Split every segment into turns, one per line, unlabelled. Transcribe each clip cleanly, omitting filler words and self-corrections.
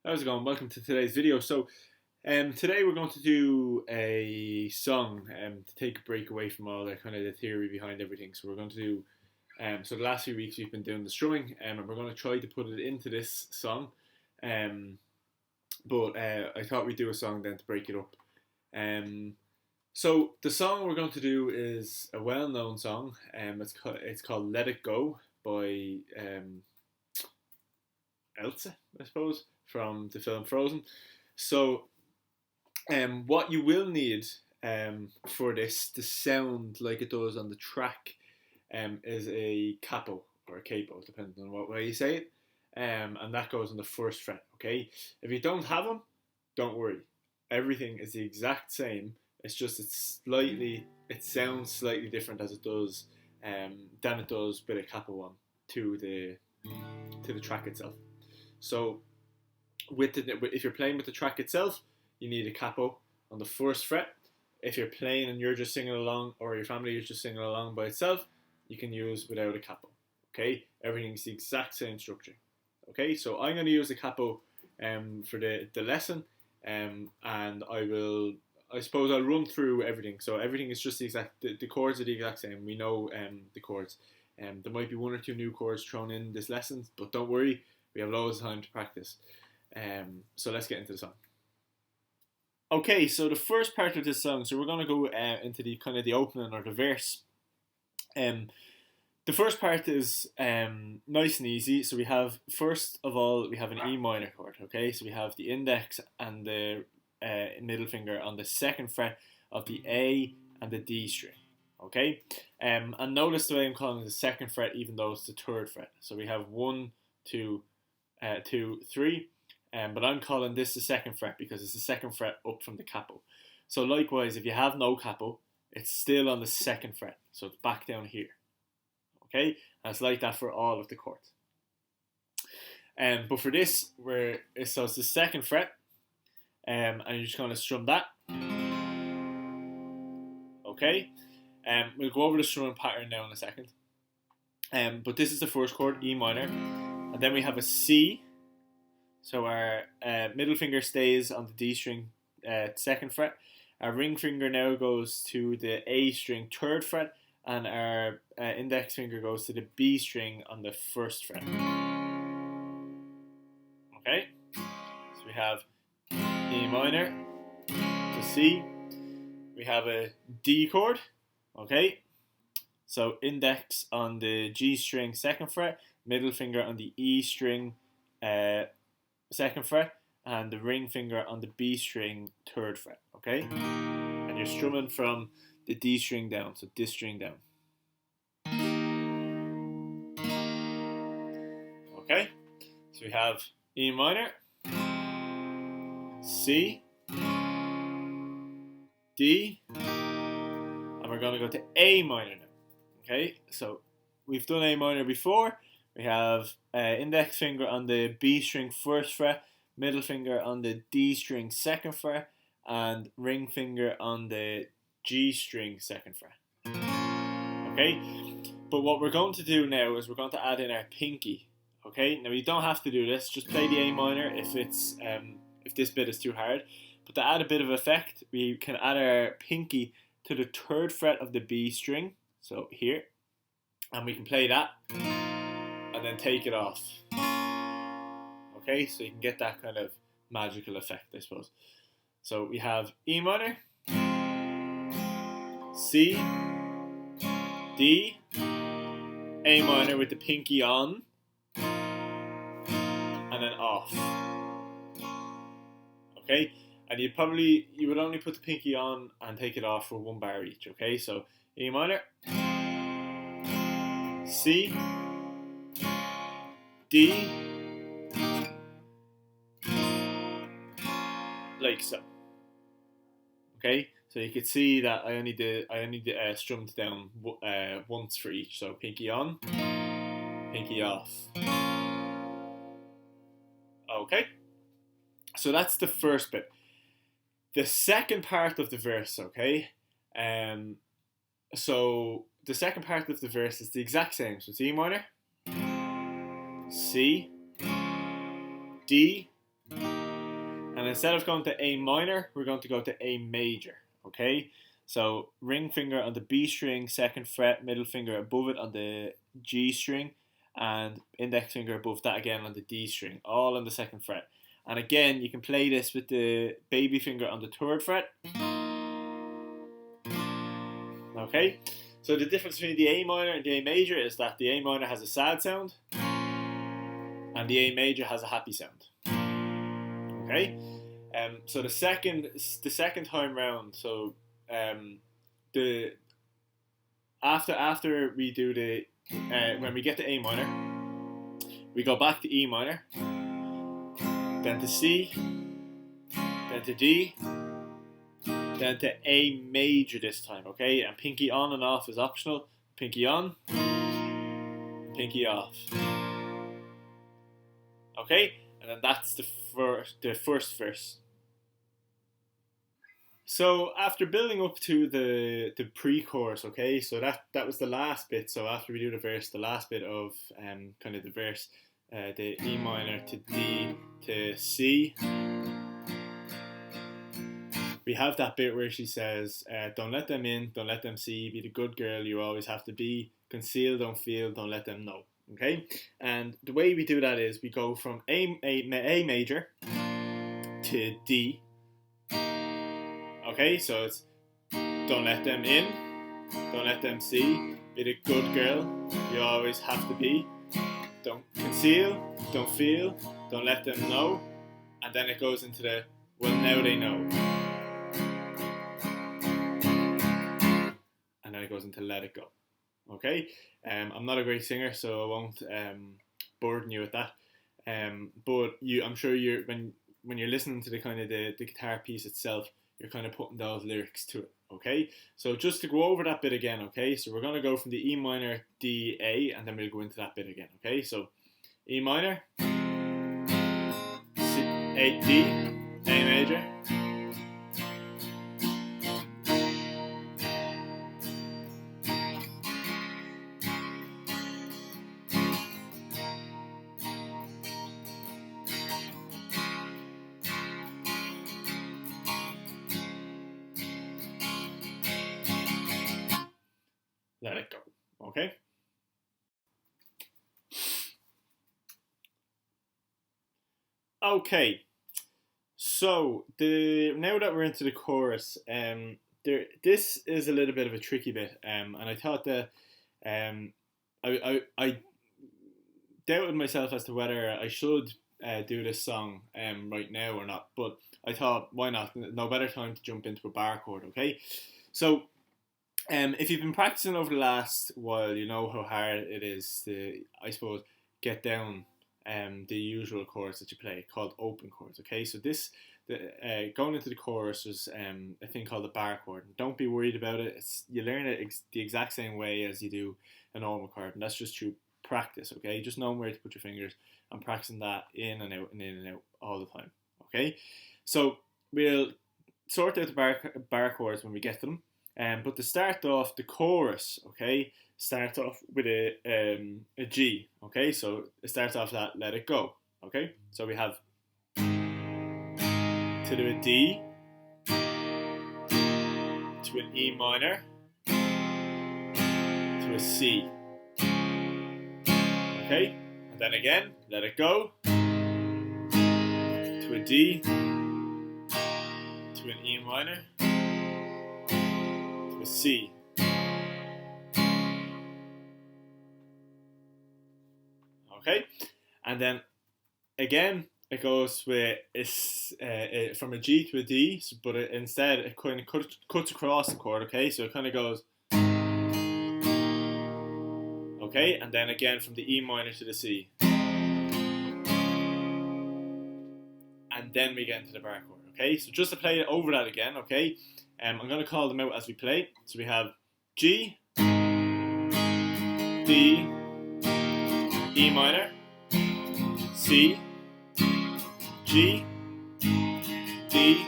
How's it going? Welcome to today's video. Today we're going to do a song to take a break away from all the kind of the theory behind everything. So we're going to do the last few weeks we've been doing the strumming, and we're going to try to put it into this song. But I thought we'd do a song then to break it up. So the song we're going to do is a well-known song. It's called "Let It Go" by Elsa, I suppose, from the film Frozen. So, what you will need for this to sound like it does on the track is a capo or a capo, depending on what way you say it, and that goes on the first fret. Okay, if you don't have them, don't worry. Everything is the exact same. It's just it sounds slightly different as it does than it does with a capo on to the track itself. So if you're playing with the track itself, you need a capo on the first fret. If you're playing and you're just singing along, or your family is just singing along by itself, you can use without a capo. Okay, everything's the exact same structure. Okay, so I'm going to use the capo for the lesson, and I suppose I'll run through everything. So everything is just the exact, the chords are the exact same. We know the chords. There might be one or two new chords thrown in this lesson, but don't worry, we have loads of time to practice. So let's get into the song. Okay, so the first part of this song, so we're going to go into the kind of the opening or the verse. The first part is nice and easy. So we have, first of all, we have an E minor chord. Okay, so we have the index and the middle finger on the second fret of the A and the D string. Okay, and notice the way I'm calling it the second fret, even though it's the third fret. So we have 1, 2, 2, 3. But I'm calling this the second fret because it's the second fret up from the capo. So likewise, if you have no capo, it's still on the second fret. So it's back down here. Okay? And it's like that for all of the chords. But for this, it's the second fret, and you're just going to strum that. Okay? We'll go over the strumming pattern now in a second. But this is the first chord, E minor. And then we have a C. So our middle finger stays on the D string, second fret. Our ring finger now goes to the A string, third fret, and our index finger goes to the B string on the first fret. Okay, so we have E minor to C. We have a D chord. Okay, so index on the G string, second fret, middle finger on the E string, second fret, and the ring finger on the B string, third fret. Okay, and you're strumming from the D string down, so this string down. Okay, so we have E minor, C, D, and we're going to go to A minor now. Okay, so we've done A minor before. We have index finger on the B string, first fret, middle finger on the D string, second fret, and ring finger on the G string, second fret. Okay, but what we're going to do now is we're going to add in our pinky. Okay, now you don't have to do this, just play the A minor if this bit is too hard. But to add a bit of effect, we can add our pinky to the third fret of the B string, so here, and we can play that and then take it off. Okay, so you can get that kind of magical effect, I suppose. So we have E minor, C, D, A minor with the pinky on, and then off. Okay, and you would only put the pinky on and take it off for one bar each. Okay, so E minor, C, D, like so. Okay, so you could see that I only did strummed down once for each. So pinky on, pinky off. Okay, so that's the first bit. The second part of the verse, okay, so the second part of the verse is the exact same. So it's E minor, C, D, And instead of going to A minor, we're going to go to A major, okay? So ring finger on the B string, 2nd fret, middle finger above it on the G string, and index finger above that again on the D string, all on the 2nd fret. And again, you can play this with the baby finger on the 3rd fret. Okay, so the difference between the A minor and the A major is that the A minor has a sad sound, and the A major has a happy sound. Okay, so the second time round, so the after we do the when we get to A minor, we go back to E minor, then to C, then to D, then to A major this time, okay? And pinky on and off is optional. Pinky on, pinky off. Okay? And then that's the first verse. So after building up to the pre-chorus, okay, so that was the last bit. So after we do the verse, the last bit of kind of the verse, the E minor to D to C, we have that bit where she says, don't let them in, don't let them see, be the good girl you always have to be, conceal, don't feel, don't let them know. Okay, and the way we do that is we go from A major to D. Okay, so it's don't let them in, don't let them see, be the good girl you always have to be, don't conceal, don't feel, don't let them know, and then it goes into the well now they know, and then it goes into let it go. Okay, I'm not a great singer, so I won't burden you with that. But I'm sure you're when you're listening to the kind of the guitar piece itself, you're kind of putting those lyrics to it. Okay, so just to go over that bit again. Okay, so we're gonna go from the E minor, D, A, and then we'll go into that bit again. Okay, so E minor, C, A, D, A major. Let it go. Okay. Okay. So now that we're into the chorus, this is a little bit of a tricky bit, and I thought that I doubted myself as to whether I should do this song right now or not, but I thought why not? No better time to jump into a bar chord. Okay, so. If you've been practicing over the last while, you know how hard it is to, I suppose, get down the usual chords that you play, called open chords. Okay, so going into the chorus is a thing called the bar chord. And don't be worried about it. You learn it the exact same way as you do a normal chord, and that's just through practice. Okay, just knowing where to put your fingers and practicing that in and out and in and out all the time. Okay, so we'll sort out the bar chords when we get to them. But to start off, the chorus, okay, starts off with a G, okay, so it starts off that let it go, okay, so we have to do a D, to an E minor, to a C, okay, and then again, let it go, to a D, to an E minor, C. Okay, and then again it goes with from a G to a D, but instead it kind of cuts across the chord. Okay, so it kind of goes. Okay, and then again from the E minor to the C, and then we get into the bar chord. Okay, so just to play it over that again. Okay. I'm going to call them out as we play. So we have G, D, E minor, C, G, D,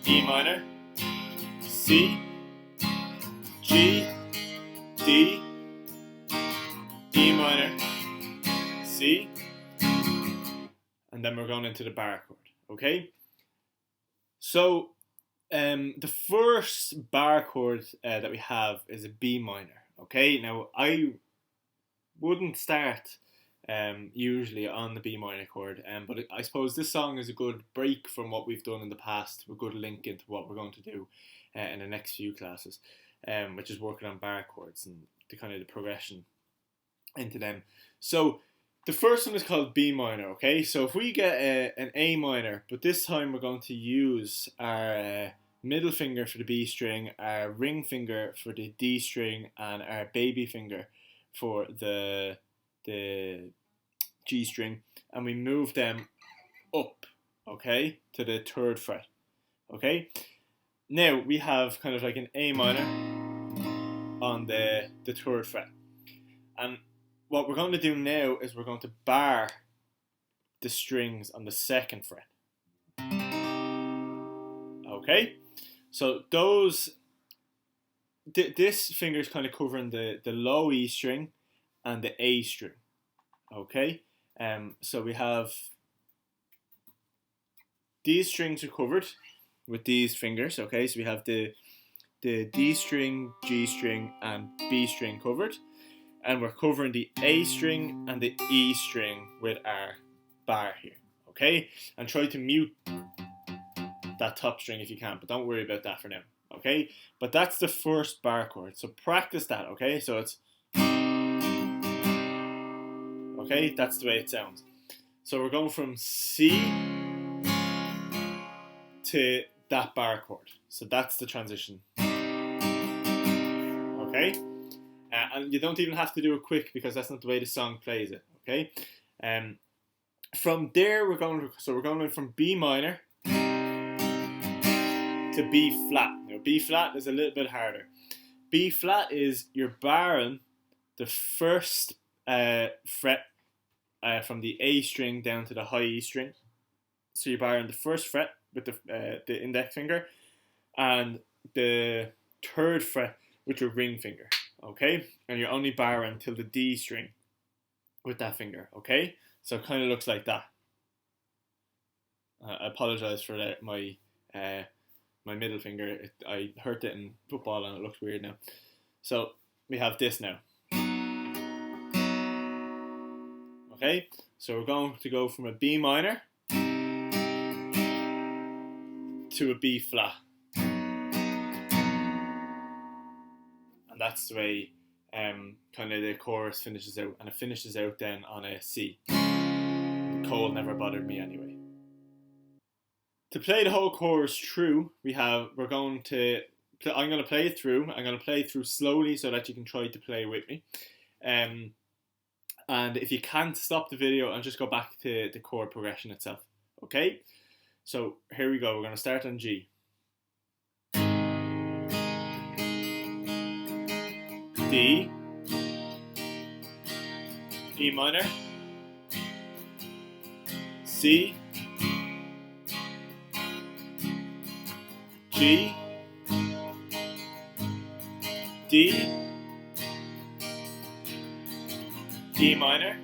E minor, C, G, D, E minor, C, and then we're going into the bar chord. Okay, so the first bar chord that we have is a B minor. Okay, now I wouldn't start usually on the B minor chord, but I suppose this song is a good break from what we've done in the past, a good link into what we're going to do in the next few classes, which is working on bar chords and the kind of the progression into them. So the first one is called B minor. Okay, so if we get an A minor, but this time we're going to use our middle finger for the B string, our ring finger for the D string, and our baby finger for the G string, and we move them up, okay, to the 3rd fret. Okay, now we have kind of like an A minor on the 3rd fret, and what we're going to do now is we're going to bar the strings on the 2nd fret. Okay, so this finger is kind of covering the low E string and the A string. Okay, so we have these strings are covered with these fingers. Okay, so we have the D string, G string, and B string covered, and we're covering the A string and the E string with our bar here. Okay, and try to mute that top string if you can, but don't worry about that for now. Okay, but that's the first bar chord, so practice that. Okay, so it's okay, that's the way it sounds. So we're going from C to that bar chord, so that's the transition. Okay, and you don't even have to do it quick because that's not the way the song plays it. Okay, from there we're going from B minor to B flat. Now B flat is a little bit harder. B flat is you're barring the first fret from the A string down to the high E string. So you're barring the 1st fret with the index finger, and the 3rd fret with your ring finger. Okay, and you're only barring till the D string with that finger. Okay, so it kind of looks like that. I apologize for that. My middle finger, I hurt it in football and it looks weird now. So we have this now. Okay, so we're going to go from a B minor to a B flat, and that's the way kind of the chorus finishes out, and it finishes out then on a C. Cold never bothered me anyway. To play the whole chorus through, I'm going to play it through. I'm going to play it through slowly so that you can try to play with me. And if you can't, stop the video and just go back to the chord progression itself. Okay? So here we go. We're going to start on G. D. E minor. C. G. D. D minor.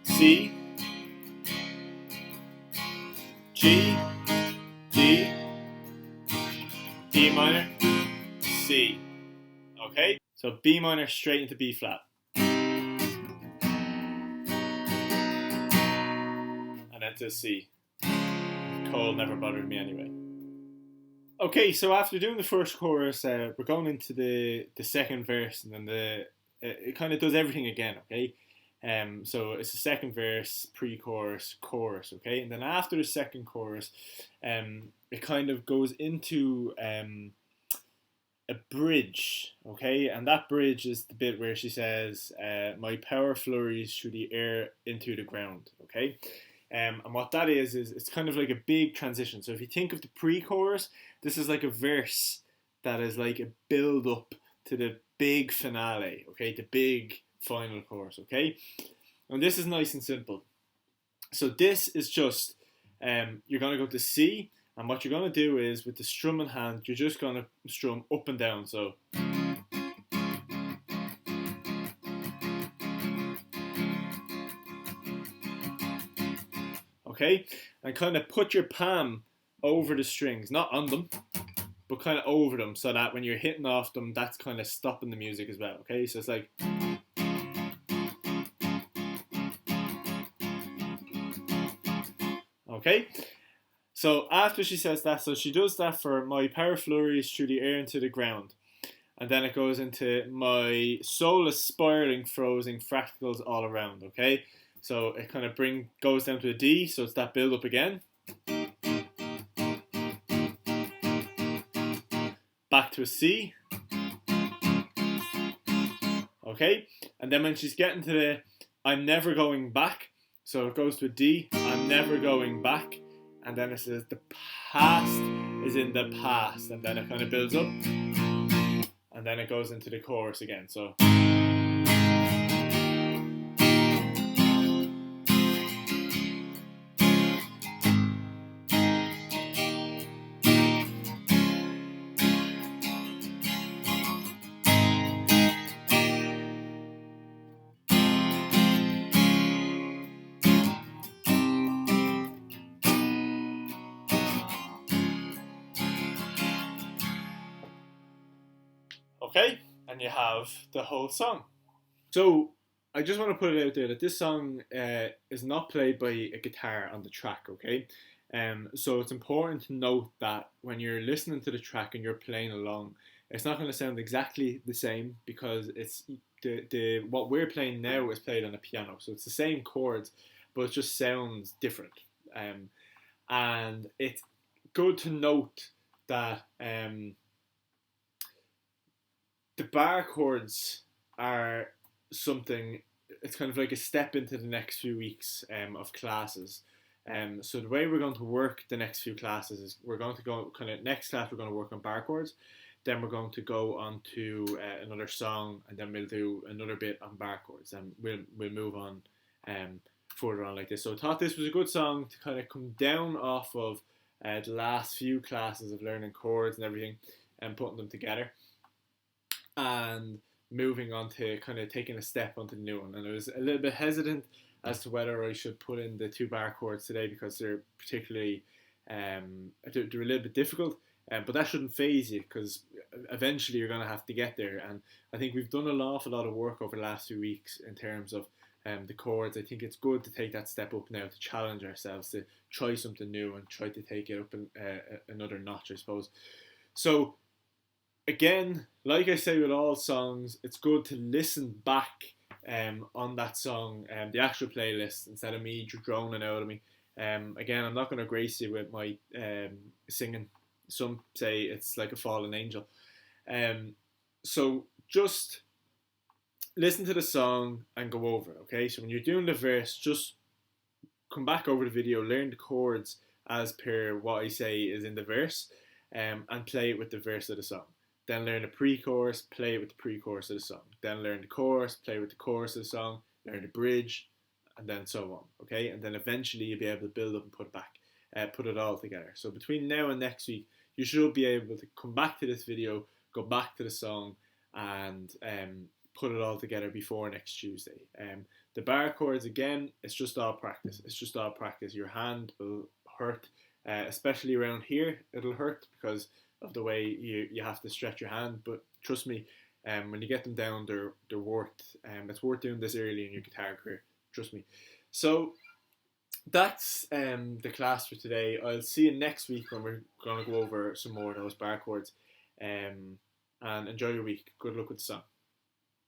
C. G. D. D minor. C. Okay? So B minor straight into B flat. And then to C. Cold never bothered me anyway. Okay, so after doing the first chorus, we're going into the second verse, and then it kind of does everything again. Okay, so it's the second verse, pre-chorus, chorus. Okay, and then after the second chorus, it kind of goes into a bridge. Okay, and that bridge is the bit where she says, "My power flurries through the air into the ground." Okay. And what that is it's kind of like a big transition. So if you think of the pre-chorus, this is like a verse that is like a build-up to the big finale, okay? The big final chorus, okay? And this is nice and simple. So this is just, you're going to go to C, and what you're going to do is, with the strumming hand, you're just going to strum up and down, so... okay? And kind of put your palm over the strings, not on them, but kind of over them, so that when you're hitting off them, that's kind of stopping the music as well, okay? So it's like, okay? So after she says that, so she does that for my power flurries through the air into the ground. And then it goes into my soulless spiraling frozen fractals all around, okay? So it kind of goes down to a D, so it's that build up again. Back to a C. Okay? And then when she's getting to the I'm never going back, so it goes to a D, I'm never going back. And then it says the past is in the past. And then it kind of builds up. And then it goes into the chorus again. So okay, and you have the whole song. So I just want to put it out there that this song is not played by a guitar on the track, okay? So it's important to note that when you're listening to the track and you're playing along, it's not going to sound exactly the same because it's the what we're playing now is played on a piano, so it's the same chords, but it just sounds different. And it's good to note that the bar chords are something. It's kind of like a step into the next few weeks of classes. So the way we're going to work the next few classes is we're going to go kind of next class we're going to work on bar chords, then we're going to go on to another song, and then we'll do another bit on bar chords, and we'll move on further on like this. So I thought this was a good song to kind of come down off of the last few classes of learning chords and everything and putting them together, and moving on to kind of taking a step onto the new one. And I was a little bit hesitant as to whether I should put in the 2 bar chords today because they're particularly they're a little bit difficult, but that shouldn't phase you because eventually you're going to have to get there. And I think we've done an awful lot of work over the last few weeks in terms of the chords. I think it's good to take that step up now, to challenge ourselves, to try something new and try to take it up another notch, I suppose. So again, like I say with all songs, it's good to listen back on that song, the actual playlist, instead of me droning out of me. Again, I'm not going to grace you with my singing. Some say it's like a fallen angel. So just listen to the song and go over it, okay? So when you're doing the verse, just come back over the video, learn the chords as per what I say is in the verse, and play it with the verse of the song. Then learn the pre-chorus, play it with the pre-chorus of the song. Then learn the chorus, play with the chorus of the song, learn the bridge, and then so on, okay? And then eventually you'll be able to build up and put it all together. So between now and next week, you should be able to come back to this video, go back to the song, and put it all together before next Tuesday. The bar chords, again, it's just all practice. It's just all practice. Your hand will hurt, especially around here. It'll hurt because of the way you have to stretch your hand. But trust me, when you get them down, they're worth. It's worth doing this early in your guitar career. Trust me. So that's the class for today. I'll see you next week when we're going to go over some more of those bar chords. And enjoy your week. Good luck with the song.